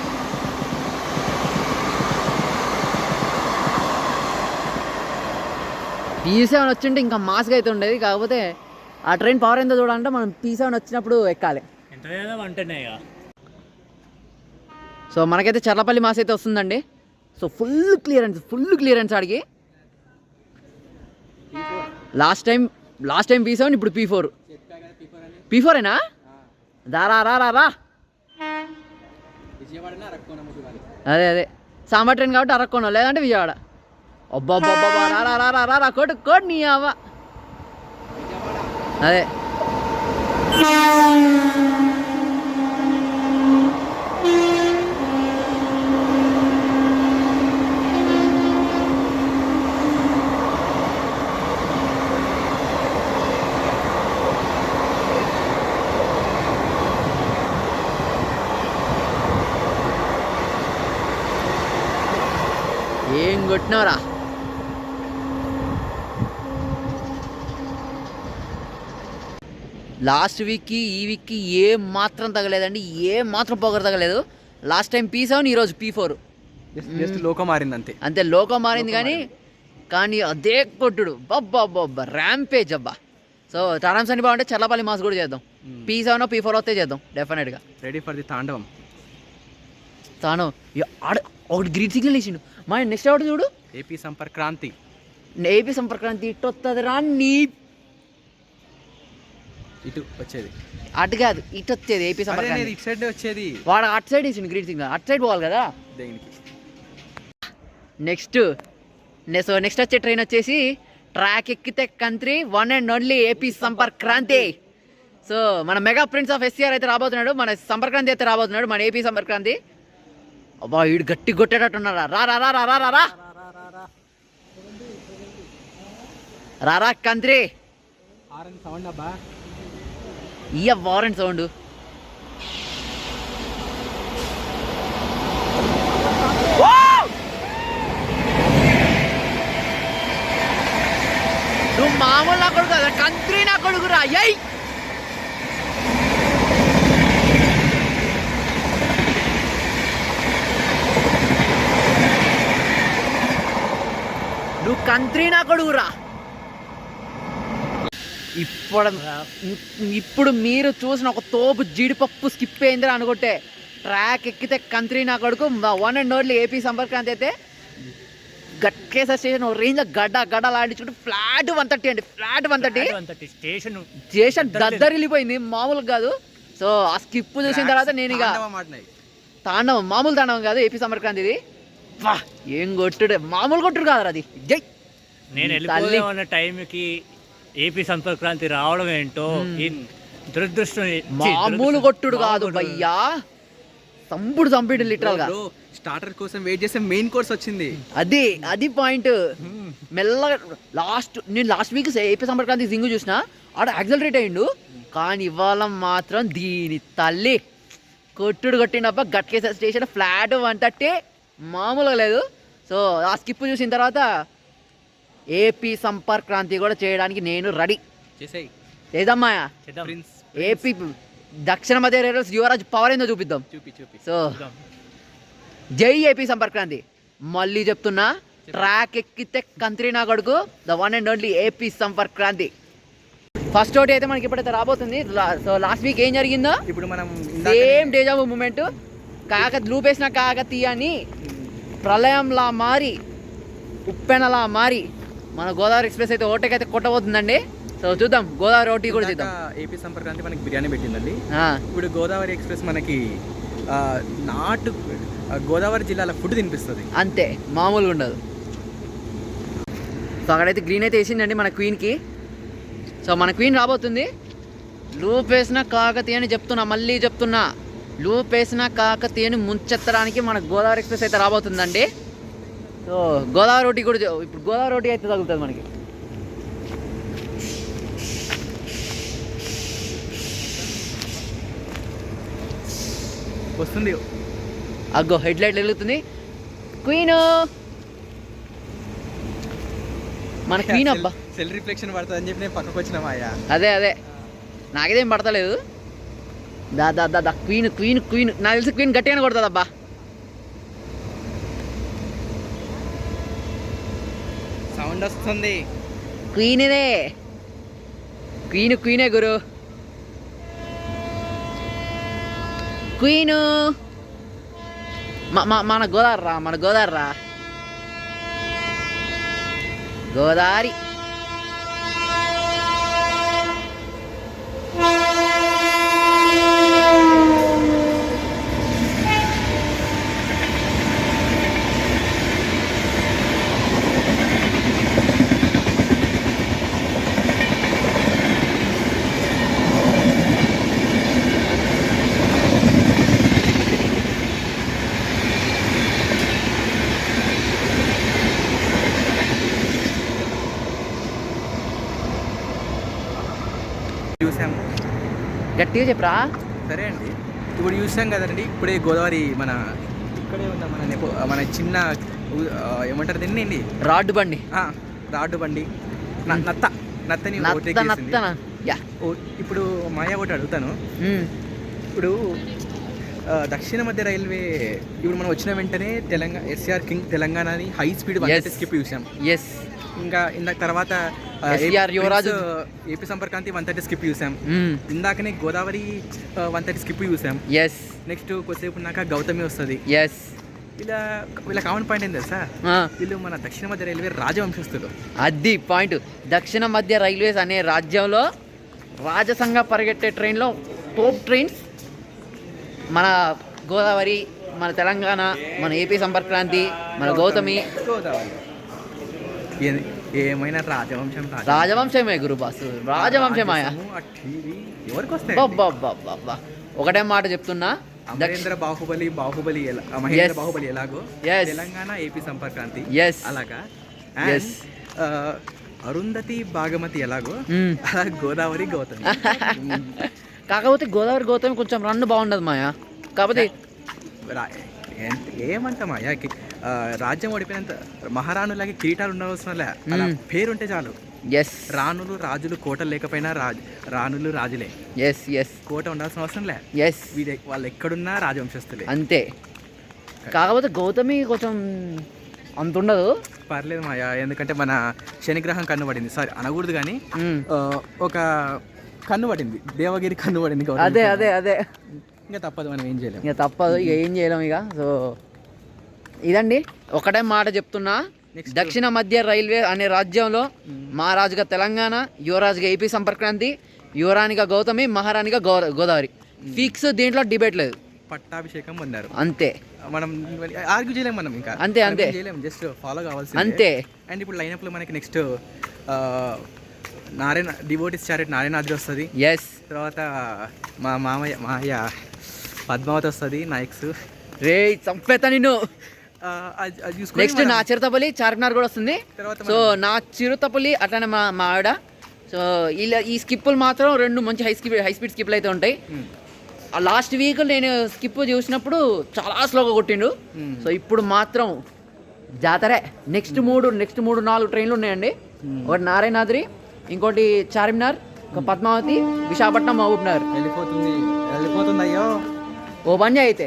P7 వచ్చింటే ఇంకా మాస్గా అయితే ఉండేది. కాకపోతే ఆ ట్రైన్ పవర్ ఎంత చూడాలంటే మనం P7 వచ్చినప్పుడు ఎక్కాలి. సో మనకైతే చర్లపల్లి మాస్ అయితే వస్తుందండి. సో ఫుల్ క్లియరెన్స్ ఆడికి. లాస్ట్ టైం P7, ఇప్పుడు P4ఏనా? రా అదే సాంబార్ ట్రైన్ కాబట్టి అరక్కోన, లేదంటే విజయవాడ. అబ్బా రా కోట్ నీ అవ్వ. అదే ఏం కొట్టినవరా. లాస్ట్ వీక్కి ఈ వీక్కి ఏం మాత్రం తగలేదండి, ఏం మాత్రం పొగరు తగలేదు. లాస్ట్ టైం P7, ఈరోజు P4. లోకం మారింది అంతే లోకం మారింది కానీ అదే కొట్టుడు బాబ్బా ర్యాంపేజ్ అబ్బా. సో టర్మ్స్ అని బాగుంటే చర్లపల్లి మాస్ కూడా చేద్దాం. P7 P4 వస్తే చేద్దాం డెఫినెట్గా. రెడీ ఫర్ ది తాండవం. ఒకటి గ్రీన్ సిగ్నల్ ఇచ్చిండు. మా నెక్స్ట్ ఎవరు చూడు, ఏపీ సంపర్క్రాంతి ఇటు వస్తుంది రా. నీ ఇటు వచ్చేది అటు కాదు, ఇటు వచ్చేది ఏపీ సంపర్క్రాంతి. ఇటు సైడ్ వచ్చేది. వాడు అటు సైడ్ ఇచ్చిండు గ్రీన్ సిగ్నల్, అటు సైడ్ పోవాలి కదా. నెక్స్ట్ వచ్చే ట్రైన్ వచ్చేసి ట్రాక్ ఎక్కితే country one and only AP Sampark Kranti. So మన మెగా ప్రిన్స్ ఆఫ్ SCR అయితే రాబోతున్నాడు, మన సంపర్క్రాంతి అయితే రాబోతున్నాడు, మన ఏపీ సంపర్క్రాంతి. అబ్బా వీడు గట్టి కొట్టేటట్టున్నారా. రారా కంత్రి. ఇయ్య వారెంట్ సౌండ్. నువ్వు మామూలు నా కొడుకు కదా, కంత్రి నా కొడుకురా. అయ్యాయి నువ్వు కంత్రి నా కొడుకురా. ఇప్పుడు మీరు చూసిన ఒక తోపు జీడిపప్పు స్కిప్ అయిందిరా అనుకుంటే ట్రాక్ ఎక్కితే కంత్రి నా కొడుకు వన్ అండ్ ఓన్లీ ఏపీ సంపర్క్రాంతి అయితే గట్కేసర్ స్టేషన్ రేంజ్ గడ్డ లాడించుకుంటే ఫ్లాట్ 130 అండి, ఫ్లాట్ 130 స్టేషన్ దద్దరిల్లిపోయింది, మామూలుగా కాదు. సో ఆ స్కిప్ చూసిన తర్వాత నేను ఇక తాండవం, మామూలు తాండవం కాదు ఏపీ సంపర్క్రాంతి ఇది. వా ఏం కొట్టుడు, మామూలు కొట్టుడు కాదు అది. జై నేను వెళ్ళిపోయిన టైంకి ఏపీ సంపర్క్రాంతి రావడం ఏంటో దురదృష్టం. మామూలు కొట్టుడు కాదు భయ్యా, చంపిడు లిటరల్ గా. స్టార్టర్ కోసం వెయిట్ చేస్తే మెయిన్ కోర్స్ వచ్చింది. అది పాయింట్. మెల్లగా నేను లాస్ట్ వీక్ ఏపీ సంపర్క్రాంతి జింగు చూసిన, ఆడ యాక్సలరేట్ అయ్యిండు. కానీ ఇవాళ మాత్రం దీని తల్లి కొట్టుడు కొట్టినప్ప గట్కేసర్ స్టేషన్ ఫ్లాట్ 130 మామూలుగా లేదు. సో ఆ స్కిప్ చూసిన తర్వాత ఏపీ సంపర్క్రాంతి కూడా చేయడానికి నేను రెడీ. చేద్దామా? ఏపీ దక్షిణ మధ్య రైల్వేస్ యువరాజ్ పవర్ ఏందో చూపిద్దాం. సో జై ఏపీ సంపర్క్రాంతి. మళ్ళీ చెప్తున్నా, ట్రాక్ ఎక్కితే కంత్రి నా కొడుకు, the one and only AP Sampark Kranti. First ఒకటి అయితే మనకి ఇప్పుడైతే రాబోతుంది. సో లాస్ట్ వీక్ ఏం జరిగిందో ఇప్పుడు మనం సేమ్ డేజావు మూమెంట్. లూపేసిన కాకతీయని ప్రళయంలా మారి ఉప్పెనలా మారి మన గోదావరి ఎక్స్ప్రెస్ అయితే ఓటకి అయితే కొట్టబోతుందండి. సో చూద్దాం, గోదావరి ఓటీ కూడా చూద్దాం. ఏపీ సంపర్క్రాంతి మనకి బిర్యానీ పెట్టిందండి. ఇప్పుడు గోదావరి ఎక్స్ప్రెస్ మనకి నాటు గోదావరి జిల్లాల ఫుడ్ తినిపిస్తుంది, అంతే, మామూలుగా ఉండదు. సో అక్కడైతే గ్రీన్ అయితే వేసిందండి మన క్వీన్కి. సో మన క్వీన్ రాబోతుంది. లూప్ వేసిన కాకతీయని చెప్తున్నా, మళ్ళీ చెప్తున్నా, లూప్ వేసిన కాకతీయని ముంచెత్తడానికి మన గోదావరి ఎక్స్ప్రెస్ అయితే రాబోతుందండి. సో గోదావరి రోటీ కూడా ఇప్పుడు గోదావరి రోటీ అయితే తగులుతుంది మనకి. వస్తుంది. అగ్గో హెడ్ లైట్ వెలుగుతుంది. క్వీన్, మన క్వీన్ అబ్బా. సెల్ రిఫ్లెక్షన్ పడుతుంది అని చెప్పి నేను పక్కకు వచ్చినామా? అదే నాకేదేం పడతలేదు. దా క్వీన్ నాకు తెలిసి క్వీన్ గట్టిగానే కొడుతుంది అబ్బా. సౌండ్ వస్తుంది. క్వీనే గురు, క్వీను. మన గోదావరి రా గోదావరి. చూసాం, గట్టిగా చెప్పరా. సరే అండి, ఇప్పుడు చూసాం కదండి. ఇప్పుడే గోదావరి మన ఇక్కడే ఉన్న మన చిన్న ఏమంటారు దీన్ని, రాడ్డు బండి నత్తని ఇప్పుడు మాయా ఒకటి అడుగుతాను. ఇప్పుడు దక్షిణ మధ్య రైల్వే ఇప్పుడు మనం వచ్చిన వెంటనే ఎస్ఆర్ కింగ్ తెలంగాణని హై స్పీడ్ స్కిప్ చూసాం. ఇంకా ఇందాక తర్వాత ఏపీ సంపర్క్రాంతి 130 స్కిప్ చూసాం. ఇందాకనే గోదావరి 130 స్కిప్ చూసాం. నెక్స్ట్ కొద్దిసేపు ఉన్నాక గౌతమి వస్తుంది. వీళ్ళ కామన్ పాయింట్ ఏంటి తెలుసా, వీళ్ళు మన దక్షిణ మధ్య రైల్వే రాజవంశస్థులు. అది పాయింట్. దక్షిణ మధ్య రైల్వేస్ అనే రాజ్యంలో రాజసంగా పరిగెట్టే ట్రైన్లో టాప్ ట్రైన్స్ మన గోదావరి, మన తెలంగాణ, మన ఏపీ సంపర్క్రాంతి, మన గౌతమి. ఏమైనా రాజవంశమే గురు బాసు, రాజవంశమాయా. ఎవరికి వస్తాయి? ఒకటే మాట చెప్తున్నా, మహేంద్ర బాహుబలి మహేంద్ర బాహుబలి ఎలాగో తెలంగాణ ఏపీ సంపర్క్రాంతి అలాగా, అరుంధతి భాగమతి ఎలాగో అలా గోదావరి గౌతమి. కాకపోతే గోదావరి గౌతమి కొంచెం రన్ను బాగుండదు మాయా. కాకపోతే ఏమంటా మాయా, రాజ్యం ఓడిపోయినంత మహారాణులాగే కిరీటాలు ఉండవలసిన అలా పేరుంటే చాలు. రాణులు రాజులు కోటలు లేకపోయినా రాణులు రాజులే. కోట ఉండాల్సిన అవసరం లే. వాళ్ళు ఎక్కడున్నా రాజవంశస్థులే అంతే. కాకపోతే గౌతమి కొంచెం అంత ఉండదు. పర్లేదు మాయా, ఎందుకంటే మన శనిగ్రహం కన్ను పడింది. సారీ అనకూడదు కానీ ఒక కన్ను పడింది, దేవగిరి కన్ను పడింది. అదే ఇంకా తప్పదు, మనం ఏం చేయలేము. ఇక తప్పదు, ఇక ఏం చేయలేం ఇక. సో ఇదండి, ఒకటే మాట చెప్తున్నా. దక్షిణ మధ్య రైల్వే అనే రాజ్యంలో మహారాజుగా తెలంగాణ, యువరాజుగా ఏపీ సంపర్క్రాంతి, యువరాణిగా గౌతమి, మహారాణిగా గోదావరి. ఫిక్స్, దీంట్లో డిబేట్ లేదు. పట్టాభిషేకం పొందారు అంతే, మనం ఆర్గ్యూ చేయలేము, మనం ఇంకా అంతే అంతే చేయలేము, జస్ట్ ఫాలో కావాల్సి అంతే. అండ్ ఇప్పుడు లైనప్లో మనకి next Narayana devotees chariot Narayanadri వస్తుంది. ఎస్, తర్వాత మా మామయ్య పద్మావతి వస్తుంది, నాయక్స్. రే చంపేతా నిన్ను. చూసుకొని నెక్స్ట్ నా చిరుతపల్లి చార్మినార్ కూడా వస్తుంది. తర్వాత సో నా చిరుతపల్లి అట్లనే మా ఆవిడ. సో ఇలా ఈ స్కిప్పులు మాత్రం 2 మంచి హై స్పీడ్ స్కిప్లు అయితే ఉంటాయి. ఆ లాస్ట్ వీక్ నేను స్కిప్ చూసినప్పుడు చాలా స్లోగా కొట్టిండు. సో ఇప్పుడు మాత్రం జాతరే. నెక్స్ట్ 4 ట్రైన్లు ఉన్నాయండి. ఒకటి నారాయణాద్రి, ఇంకోటి చార్మినార్, ఒక పద్మావతి, విశాఖపట్నం, మహబూబ్ నగర్. వెళ్ళిపోతుంది. అయ్యో ఓ పని అయితే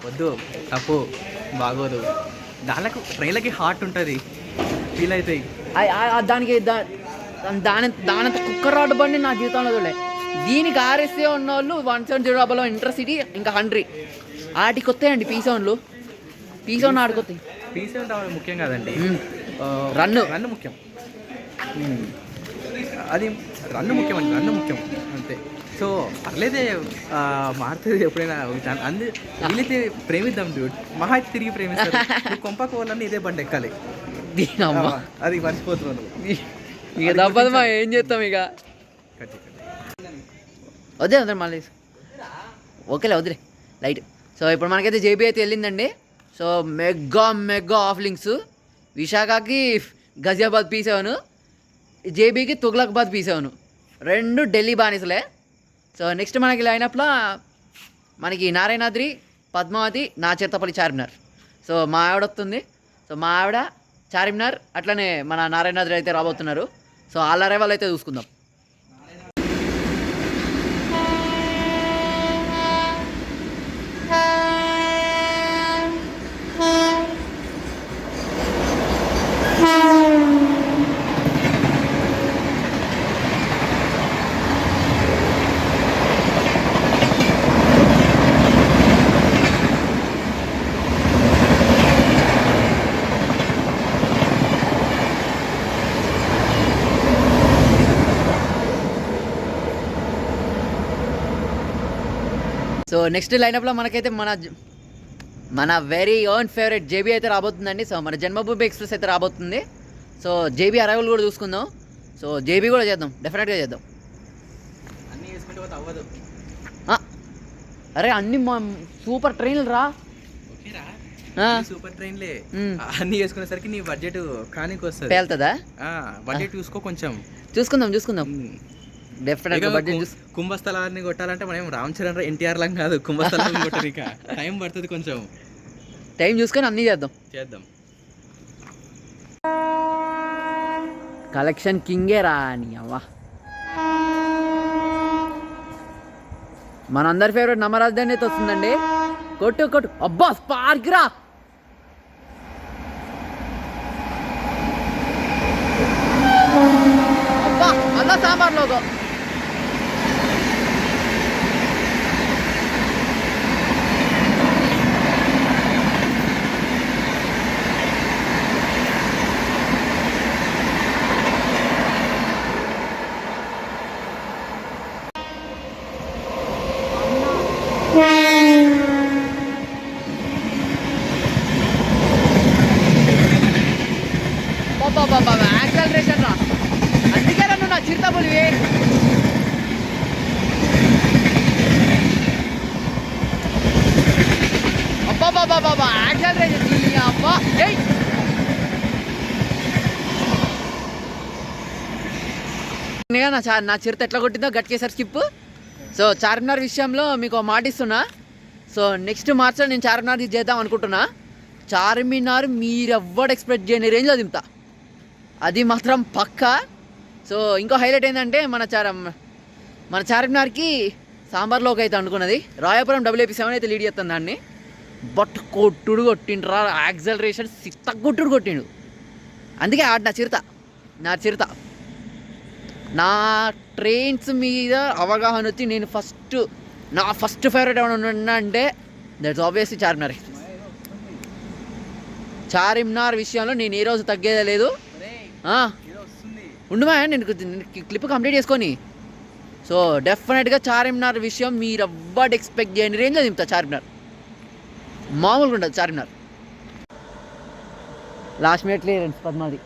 వద్దు, తప్పు, బాగోదు. దానికి ట్రైన్లకి హార్ట్ ఉంటుంది, ఫీల్ అవుతాయి. దానికి దానంత కుక్కర్ రాడ్ బండి నా జీవితంలో చూడలే. దీనికి ఆర్ఎస్ఏ ఉన్న వాళ్ళు 170 ఇంటర్సిటీ, ఇంకా 100 ఆటికి వస్తాయండి. పీ7 ఆడికొస్తాయి. పీ7 రావడం ముఖ్యం కాదండి, రన్ను ముఖ్యం. అది రన్ను ముఖ్యం అండి, రన్ను ముఖ్యం అంతే. సో పర్లేదే, మారుతుంది ఎప్పుడైనా. వీలైతే ప్రేమిద్దాం డ్యూడ్, మహా తిరిగి ప్రేమిస్తారు. నువ్వు కొంపకు వాళ్ళని ఇదే బండి ఎక్కాలి, అది మర్చిపోతున్నాను. ఇక తప్పదు, మా ఏం చేస్తాం ఇక. వద్దే మళ్ళీ ఓకేలే, వదిలే లైట్. సో ఇప్పుడు మనకైతే జేబీ అయితే వెళ్ళిందండి. సో మెగా ఆఫ్లింగ్స్. విశాఖకి గజియాబాద్ పీ7, జేబీకి తుగ్లకాబాద్ పీ7, 2 ఢిల్లీ బానిసలే. సో నెక్స్ట్ మనకి లైనప్లో మనకి నారాయణాద్రి, పద్మావతి, నా చిరుతపల్లి, చార్మినార్. సో మా ఆవిడ వస్తుంది. సో మా ఆవిడ, చార్మినార్, అట్లనే మన నారాయణాద్రి అయితే రాబోతున్నారు. సో వాళ్ళ అరైవల్ అయితే చూసుకుందాం. సో నెక్స్ట్ లైనప్లో మనకైతే మన వెరీ ఓన్ ఫేవరెట్ జేబీ అయితే రాబోతుందండి. సో మన జన్మభూమి ఎక్స్ప్రెస్ అయితే రాబోతుంది. సో జేబీ అరైవల్ కూడా చూసుకుందాం. సో జేబీ కూడా చేద్దాం, డెఫినెట్గా చేద్దాం. అన్నీ వేసుకుంటే పోతే అవ్వదు. అరే అన్ని సూపర్ ట్రైన్లు రా. సూపర్ ట్రైన్లే, అన్నీ వేసుకునేసరికి నీ బడ్జెట్ కానికి వస్తుంది. పేలుతుందా? బడ్జెట్ చూసుకో కొంచెం. చూసుకుందాం డెఫినెట్గా బడ్జెట్. కుంభస్థలాన్ని కొట్టాలంటే మనం రామ్ చరణ్ ఎన్టీఆర్ లాగా కాదు, కుంభస్థలాన్ని కొట్టనిక టైం పడుతుంది, కొంచెం టైం చూసుకొని అన్నీ చేద్దాం. కలెక్షన్ కింగే రా అని అవ్వ. మనందరి ఫేవరెట్ నమ్మరాజధాని అయితే వస్తుందండి. కొట్టు అబ్బా, స్పార్క్ రా. అబ్బా అలా సాంబార్ లోగో. యాక్సలరేషన్ రా, అందుకే రా నువ్వు నా చిరుతపులివి. అబ్బా యాక్సలరేషన్ అబ్బా. నా చిరుత ఎట్లా కొట్టిందో గట్కేసారి స్కిప్. సో చార్మినార్ విషయంలో మీకు మాట ఇస్తున్నా. సో నెక్స్ట్ మార్చ్లో నేను చార్మినార్ చేద్దాం అనుకుంటున్నా. చార్మినార్ మీరెవ్వడు ఎక్స్పెక్ట్ చేయని రేంజ్లో దింపుతా, అది మాత్రం పక్కా. సో ఇంకో హైలైట్ ఏంటంటే మన చార్మినార్కి సాంబార్లోకి అయితే అనుకున్నది. రాయపురం WP7 అయితే లీడ్ చేస్తాను దాన్ని. బట్ కొట్టిండు రా, యాక్సలరేషన్ సిత్తగొట్టుడు కొట్టిండు. అందుకే నా చిరుత నా ట్రైన్స్ మీద అవగాహన వచ్చి నేను ఫస్ట్ నా ఫస్ట్ ఫేవరెట్ ఏమైనా అంటే దట్స్ ఆబ్వియస్లీ చార్మినార్. చార్మినార్ విషయంలో నేను ఏ రోజు తగ్గేదే లేదు. ఉండుమా నేను క్లిప్ కంప్లీట్ చేసుకొని. సో డెఫినెట్గా చార్మినార్ విషయం మీరు ఎవ్వటి ఎక్స్పెక్ట్ చేయని రేంజ్లో దింపుతా. చార్మినార్ మామూలుగా ఉండదు. చార్మినార్ లాస్ట్ మినిట్ క్లియరెన్స్ పద్మాది.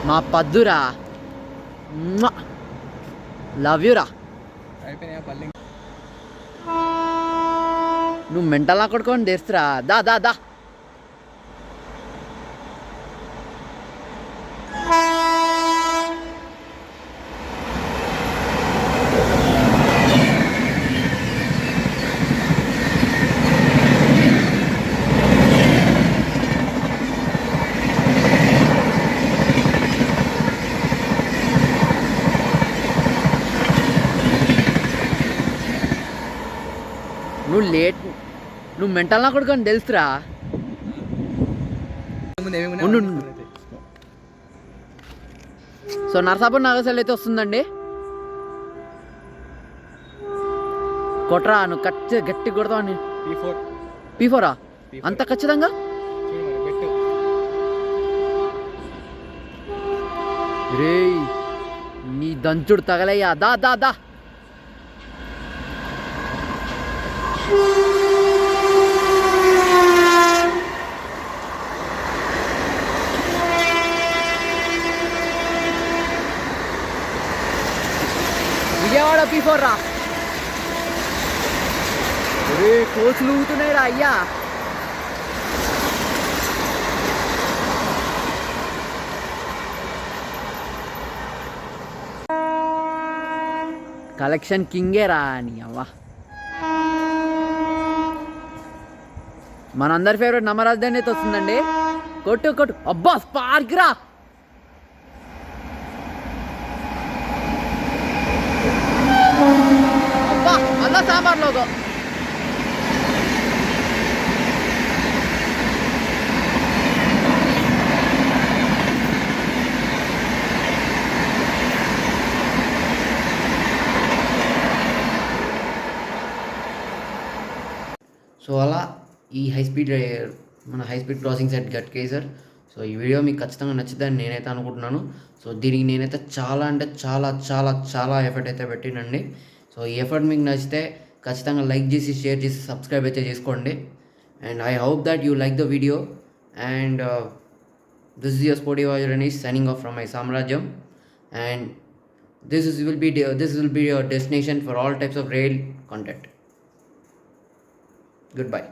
మా పద్దురా, లవ్ యూరా. నువ్వు మెంటల్ కొడుకోని తెస్తురా. దా దా దా. నువ్వు మెంటల్ నా కొడుకు అని తెలుసురా. సో నరసాపురం నాగసల్ అయితే వస్తుందండి. కొట్రా నువ్వు గట్టి కొడతావు. P4 అంత ఖచ్చితంగా. రే నీ దంచుడు తగలయ్యా. దా దా దా. విజయవాడ P4 రా. రే కోచ్లు ఊగుతున్నాయి రా అయ్యా. కలెక్షన్ కింగే రా అని అవ్వ. మనందరి ఫేవరెట్ నమ్మరాజధాని అయితే వస్తుందండి. కొట్టు కొట్టు. అబ్బా స్పార్క్ రా. అబ్బా మళ్ళా సాంబార్ లోగో. సో అలా ఈ మన high speed crossings at Ghatkesar. So ఈ వీడియో మీకు ఖచ్చితంగా నచ్చుతుందని నేనైతే అనుకుంటున్నాను. సో దీనికి నేనైతే చాలా అంటే చాలా చాలా చాలా ఎఫర్ట్ అయితే పెట్టినండి. సో ఈ ఎఫర్ట్ మీకు నచ్చితే ఖచ్చితంగా లైక్ చేసి షేర్ చేసి సబ్స్క్రైబ్ అయితే చేసుకోండి. And I hope that you like the video. And this is your sporty was Ranish signing off from my Samrajyam. And this will be your destination for all types of rail content. Goodbye.